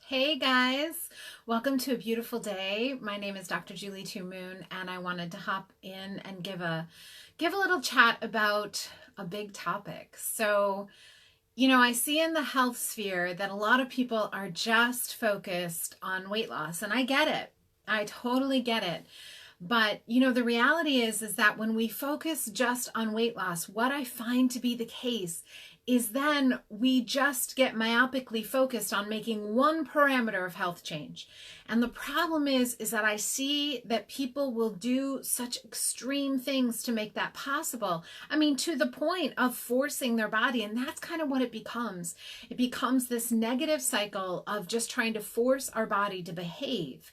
Hey guys, welcome to a beautiful day. My name is Dr. Julie Two Moon, and I wanted to hop in and give a little chat about a big topic. I see in the health sphere that a lot of people are just focused on weight loss, and I get it. I totally get it. But the reality is that when we focus just on weight loss, what I find to be the case is then we just get myopically focused on making one parameter of health change. And the problem is that I see that people will do such extreme things to make that possible. I mean, to the point of forcing their body, and that's kind of what it becomes. It becomes this negative cycle of just trying to force our body to behave.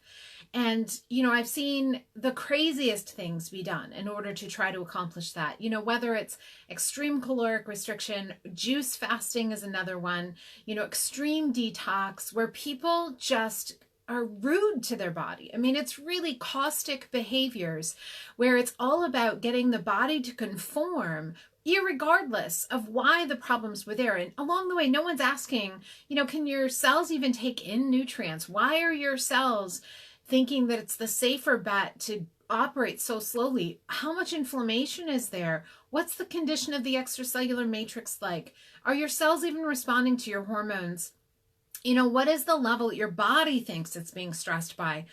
And, I've seen the craziest things be done in order to try to accomplish that. Whether it's extreme caloric restriction, juice fasting is another one, extreme detox, where people just are rude to their body. I mean, it's really caustic behaviors where it's all about getting the body to conform irregardless of why the problems were there. And along the way, no one's asking, can your cells even take in nutrients? Why are your cells thinking that it's the safer bet to operate so slowly? How much inflammation is there? What's the condition of the extracellular matrix like? Are your cells even responding to your hormones? What is the level your body thinks it's being stressed by?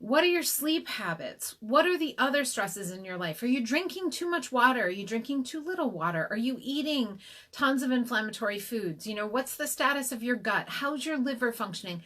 What are your sleep habits? What are the other stresses in your life? Are you drinking too much water? Are you drinking too little water? Are you eating tons of inflammatory foods? What's the status of your gut? How's your liver functioning?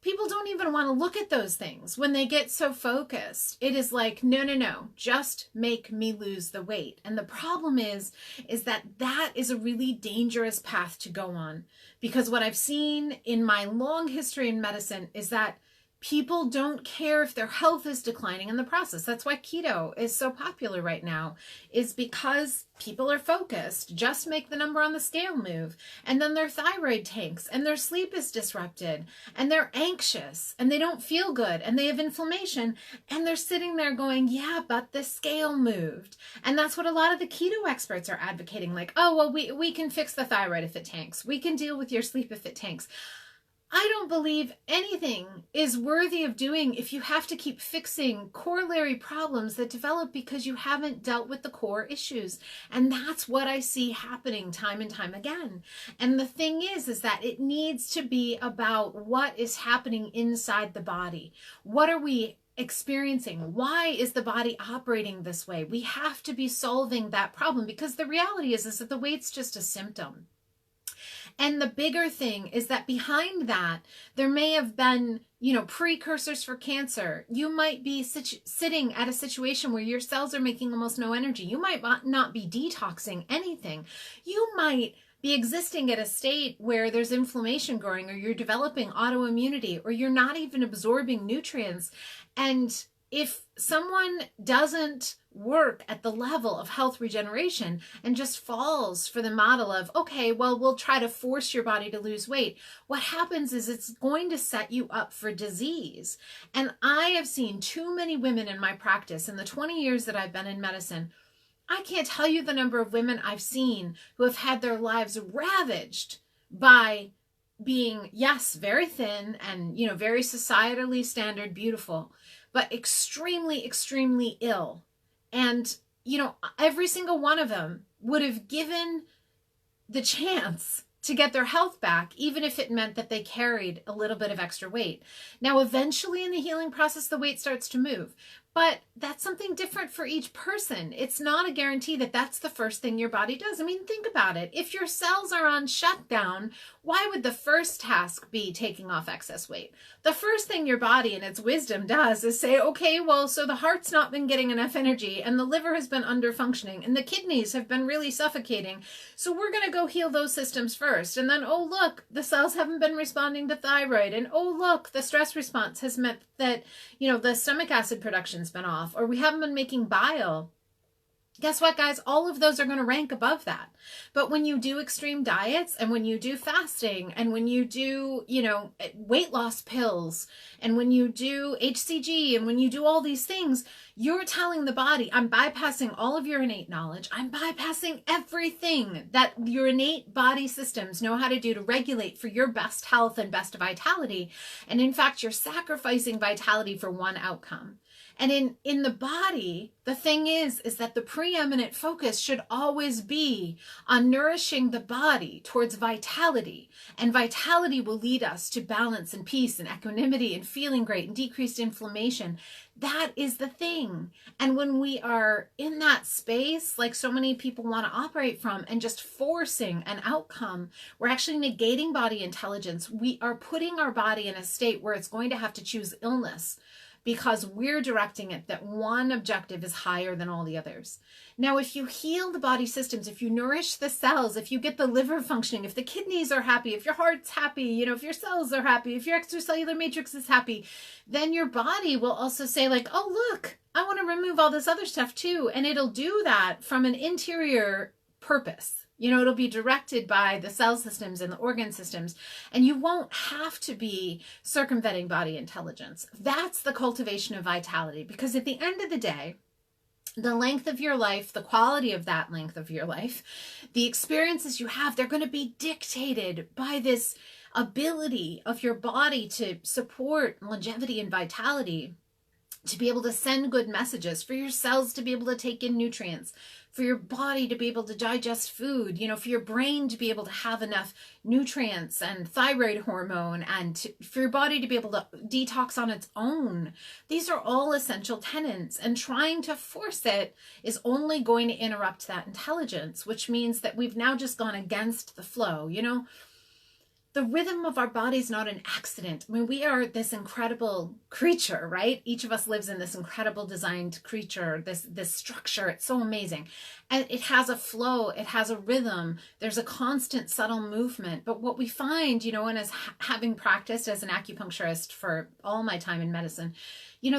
People don't even want to look at those things when they get so focused. It is like, no, just make me lose the weight. And the problem is that is a really dangerous path to go on. Because what I've seen in my long history in medicine is that people don't care if their health is declining in the process. That's why keto is so popular right now, is because people are focused, just make the number on the scale move. And then their thyroid tanks and their sleep is disrupted and they're anxious and they don't feel good and they have inflammation and they're sitting there going, yeah, but the scale moved. And that's what a lot of the keto experts are advocating. Like, oh, well, we can fix the thyroid if it tanks. We can deal with your sleep if it tanks. I don't believe anything is worthy of doing if you have to keep fixing corollary problems that develop because you haven't dealt with the core issues. And that's what I see happening time and time again. And the thing is that it needs to be about what is happening inside the body. What are we experiencing? Why is the body operating this way? We have to be solving that problem, because the reality is that the weight's just a symptom. And the bigger thing is that behind that, there may have been, precursors for cancer. You might be sitting at a situation where your cells are making almost no energy. You might not be detoxing anything. You might be existing at a state where there's inflammation growing, or you're developing autoimmunity, or you're not even absorbing nutrients. And if someone doesn't work at the level of health regeneration and just falls for the model of, okay, well, we'll try to force your body to lose weight, what happens is it's going to set you up for disease. And I have seen too many women in my practice in the 20 years that I've been in medicine. I can't tell you the number of women I've seen who have had their lives ravaged by being, yes, very thin and, very societally standard beautiful, but extremely, extremely ill. And, every single one of them would have given the chance to get their health back, even if it meant that they carried a little bit of extra weight. Now, eventually in the healing process, the weight starts to move. But that's something different for each person. It's not a guarantee that that's the first thing your body does. I mean, think about it. If your cells are on shutdown, why would the first task be taking off excess weight? The first thing your body in its wisdom does is say, okay, well, so the heart's not been getting enough energy and the liver has been under functioning and the kidneys have been really suffocating. So we're going to go heal those systems first. And then, oh, look, the cells haven't been responding to thyroid. And oh, look, the stress response has meant that, the stomach acid production's been off, or we haven't been making bile. Guess what, guys? All of those are going to rank above that. But when you do extreme diets and when you do fasting and when you do, weight loss pills and when you do HCG and when you do all these things, You're telling the body, I'm bypassing all of your innate knowledge. I'm bypassing everything that your innate body systems know how to do to regulate for your best health and best vitality. And in fact, you're sacrificing vitality for one outcome. And in the body, the thing is that the preeminent focus should always be on nourishing the body towards vitality. And vitality will lead us to balance and peace and equanimity and feeling great and decreased inflammation. That is the thing. And when we are in that space, like so many people want to operate from, and just forcing an outcome, we're actually negating body intelligence. We are putting our body in a state where it's going to have to choose illness, because we're directing it that one objective is higher than all the others. Now, if you heal the body systems, if you nourish the cells, if you get the liver functioning, if the kidneys are happy, if your heart's happy, if your cells are happy, if your extracellular matrix is happy, then your body will also say like, oh, look, I want to remove all this other stuff too. And it'll do that from an interior purpose. It'll be directed by the cell systems and the organ systems, and you won't have to be circumventing body intelligence. That's the cultivation of vitality, because at the end of the day, the length of your life, the quality of that length of your life, the experiences you have, they're going to be dictated by this ability of your body to support longevity and vitality, to be able to send good messages, for your cells to be able to take in nutrients, for your body to be able to digest food, for your brain to be able to have enough nutrients and thyroid hormone, and for your body to be able to detox on its own. These are all essential tenets, and trying to force it is only going to interrupt that intelligence, which means that we've now just gone against the flow. The rhythm of our body is not an accident. I mean, we are this incredible creature, right? Each of us lives in this incredible designed creature, this structure. It's so amazing. And it has a flow, it has a rhythm. There's a constant subtle movement. But what we find, and as having practiced as an acupuncturist for all my time in medicine,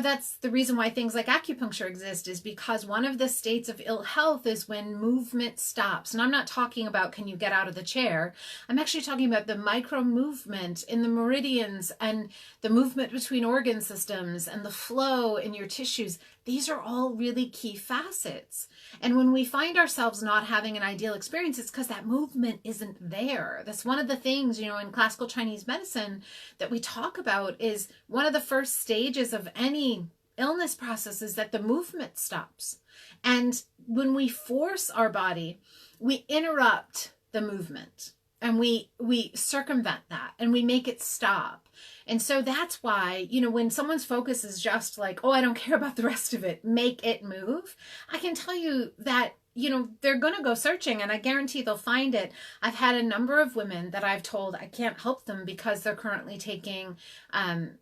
that's the reason why things like acupuncture exist, is because one of the states of ill health is when movement stops. And I'm not talking about, can you get out of the chair? I'm actually talking about the micro movement in the meridians and the movement between organ systems and the flow in your tissues. These are all really key facets. And when we find ourselves not having an ideal experience, it's because that movement isn't there. That's one of the things, in classical Chinese medicine that we talk about, is one of the first stages of any illness process is that the movement stops. And when we force our body, we interrupt the movement, and we circumvent that, and we make it stop. And so that's why, when someone's focus is just like, oh, I don't care about the rest of it, make it move, I can tell you that, they're going to go searching, and I guarantee they'll find it. I've had a number of women that I've told I can't help them because they're currently taking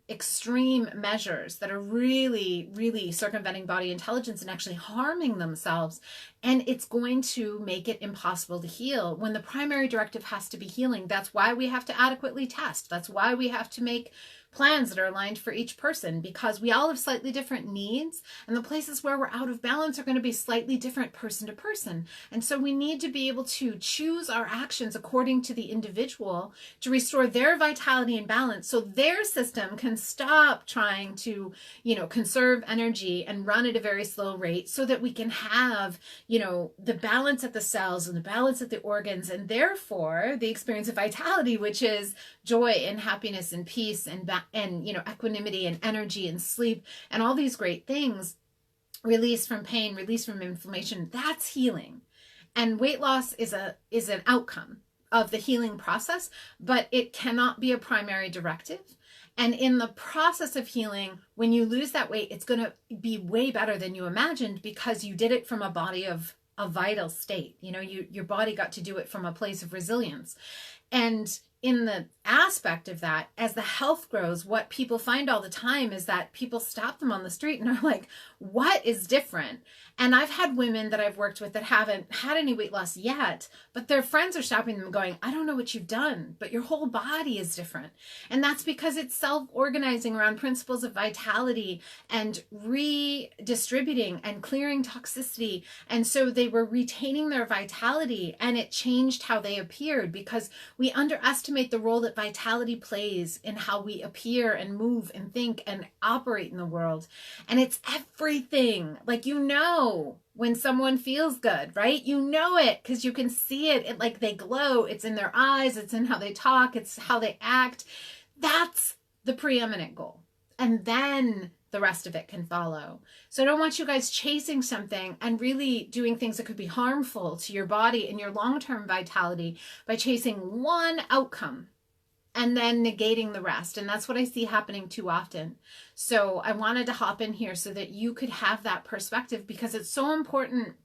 extreme measures that are really, really circumventing body intelligence and actually harming themselves. And it's going to make it impossible to heal when the primary directive has to be healing. That's why we have to adequately test. That's why we have to make plans that are aligned for each person, because we all have slightly different needs, and the places where we're out of balance are going to be slightly different person to person. And so we need to be able to choose our actions according to the individual to restore their vitality and balance, so their system can stop trying to, conserve energy and run at a very slow rate, so that we can have, the balance at the cells and the balance at the organs, and therefore the experience of vitality, which is joy and happiness and peace and equanimity and energy and sleep and all these great things, release from pain, release from inflammation. That's healing. And weight loss is an outcome of the healing process, but it cannot be a primary directive. And in the process of healing, when you lose that weight, it's going to be way better than you imagined, because you did it from a body of a vital state. Your body got to do it from a place of resilience. And in the aspect of that, as the health grows, what people find all the time is that people stop them on the street and are like, what is different? And I've had women that I've worked with that haven't had any weight loss yet, but their friends are stopping them going, I don't know what you've done, but your whole body is different. And that's because it's self-organizing around principles of vitality and redistributing and clearing toxicity. And so they were retaining their vitality, and it changed how they appeared, because We underestimate the role that vitality plays in how we appear and move and think and operate in the world. And it's everything. Like, you know, when someone feels good, right? You know it because you can see it. It, like, they glow. It's in their eyes. It's in how they talk. It's how they act. That's the preeminent goal. And then the rest of it can follow. So I don't want you guys chasing something and really doing things that could be harmful to your body and your long-term vitality by chasing one outcome and then negating the rest. And that's what I see happening too often. So I wanted to hop in here so that you could have that perspective, because it's so important.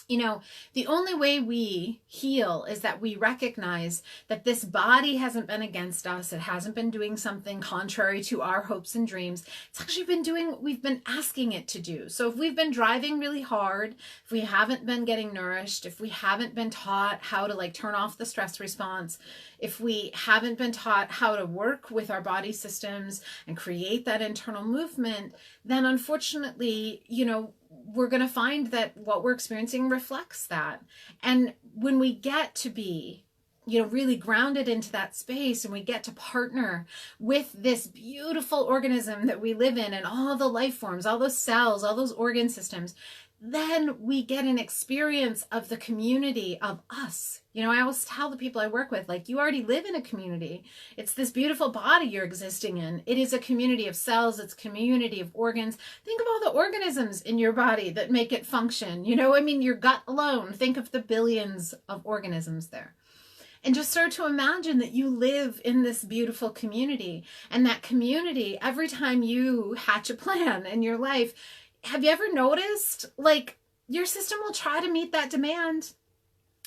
You know, the only way we heal is that we recognize that this body hasn't been against us. It hasn't been doing something contrary to our hopes and dreams. It's actually been doing what we've been asking it to do. So if we've been driving really hard, if we haven't been getting nourished, if we haven't been taught how to like turn off the stress response, if we haven't been taught how to work with our body systems and create that internal movement, then unfortunately, you know, we're going to find that what we're experiencing reflects that. And when we get to be, you know, really grounded into that space, and we get to partner with this beautiful organism that we live in and all the life forms, all those cells, all those organ systems, then we get an experience of the community of us. You know, I always tell the people I work with, like, you already live in a community. It's this beautiful body you're existing in. It is a community of cells. It's a community of organs. Think of all the organisms in your body that make it function. You know, I mean, your gut alone, think of the billions of organisms there. And just start to imagine that you live in this beautiful community. And that community, every time you hatch a plan in your life, have you ever noticed, like, your system will try to meet that demand?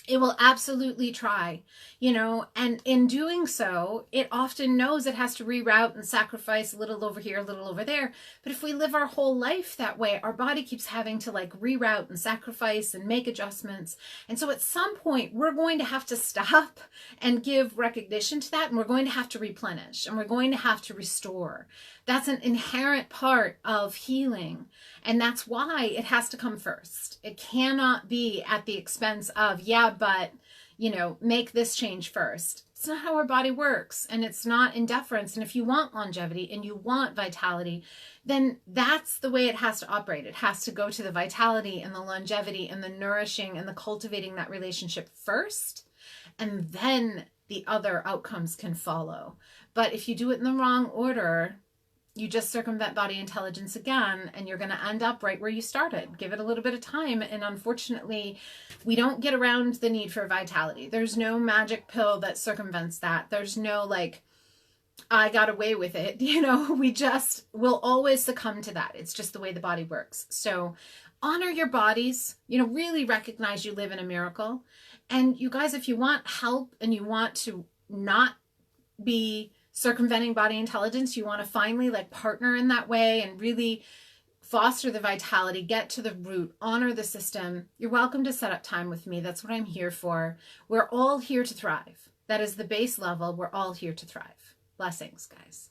It will absolutely try, you know, and in doing so, it often knows it has to reroute and sacrifice a little over here, a little over there. But if we live our whole life that way, our body keeps having to like reroute and sacrifice and make adjustments. And so at some point, we're going to have to stop and give recognition to that. And we're going to have to replenish, and we're going to have to restore. That's an inherent part of healing. And that's why it has to come first. It cannot be at the expense of, yeah, but, you know, make this change first. It's not how our body works, and it's not in deference. And if you want longevity and you want vitality, then that's the way it has to operate. It has to go to the vitality and the longevity and the nourishing and the cultivating that relationship first, and then the other outcomes can follow. But if you do it in the wrong order, you just circumvent body intelligence again, and you're going to end up right where you started. Give it a little bit of time. And unfortunately, we don't get around the need for vitality. There's no magic pill that circumvents that. There's no like, I got away with it. You know, we just will always succumb to that. It's just the way the body works. So honor your bodies, you know, really recognize you live in a miracle. And you guys, if you want help and you want to not be circumventing body intelligence, you want to finally like partner in that way and really foster the vitality, get to the root, honor the system, you're welcome to set up time with me. That's what I'm here for. We're all here to thrive. That is the base level. We're all here to thrive. Blessings, guys.